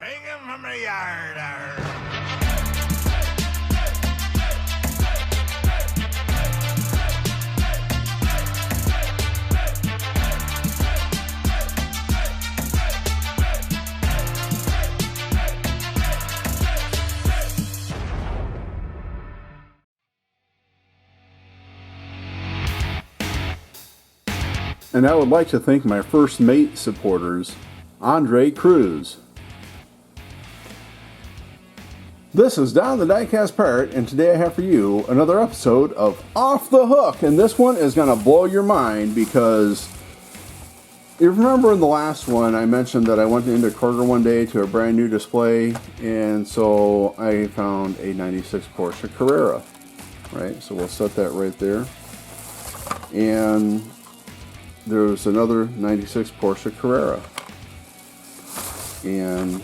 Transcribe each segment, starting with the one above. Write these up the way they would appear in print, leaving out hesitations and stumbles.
Bring him from the yard. And I would like to thank my first mate supporters, Andre Cruz. This is Don the Diecast Pirate, and today I have for you another episode of Off the Hook. And this one is going to blow your mind because you remember in the last one I mentioned that I went into Kroger one day to a brand new display, and so I found a 96 Porsche Carrera. Right, so we'll set that right there. And there's another 96 Porsche Carrera. And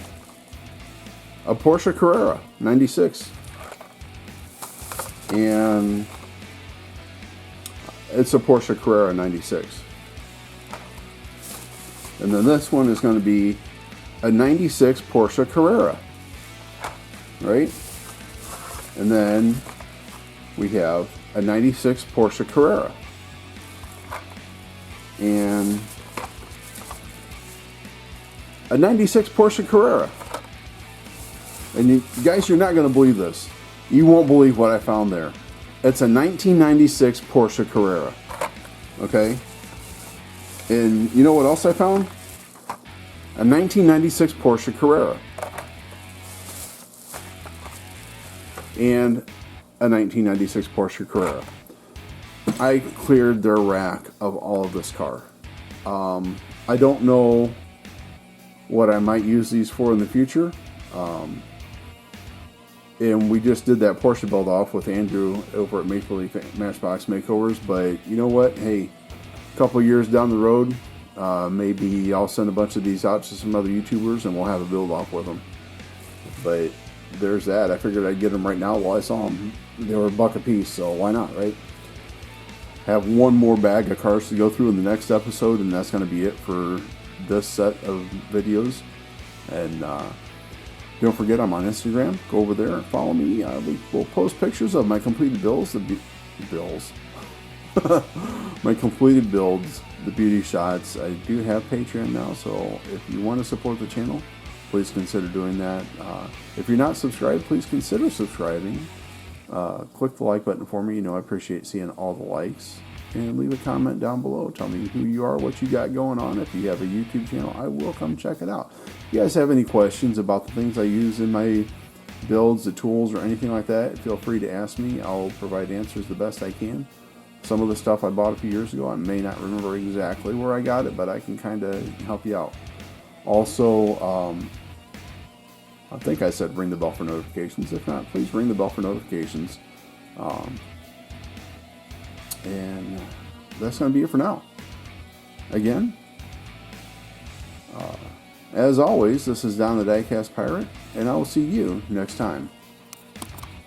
a Porsche Carrera, 96. And it's a Porsche Carrera 96. And then this one is going to be a 96 Porsche Carrera. Right? And then we have a 96 Porsche Carrera. And a 96 Porsche Carrera. And you guys, you're not going to believe this. You won't believe what I found there. It's a 1996 Porsche Carrera. Okay? And you know what else I found? A 1996 Porsche Carrera. And a 1996 Porsche Carrera. I cleared their rack of all of this car. I don't know what I might use these for in the future. And we just did that Porsche build off with Andrew over at Make Believe Matchbox Makeovers. But you know what? Hey, a couple years down the road, maybe I'll send a bunch of these out to some other YouTubers and we'll have a build off with them. But there's that. I figured I'd get them right now while I saw them. They were $1 a piece, so why not, right? Have one more bag of cars to go through in the next episode, and that's going to be it for this set of videos. And don't forget, I'm on Instagram. Go over there and follow me. We'll post pictures of my completed builds, my completed builds, the beauty shots. I do have Patreon now, so if you want to support the channel, please consider doing that. If you're not subscribed, please consider subscribing. Click the like button for me. You know, I appreciate seeing all the likes. And leave a comment down below. Tell me who you are, what you got going on. If you have a YouTube channel, I will come check it out. If you guys have any questions about the things I use in my builds, the tools, or anything like that, feel free to ask me. I'll provide answers the best I can. Some of the stuff I bought a few years ago, I may not remember exactly where I got it, but I can kind of help you out. Also, I think I said ring the bell for notifications. If not, please ring the bell for notifications. And that's going to be it for now. Again, as always, this is Don the Diecast Pirate, and I will see you next time.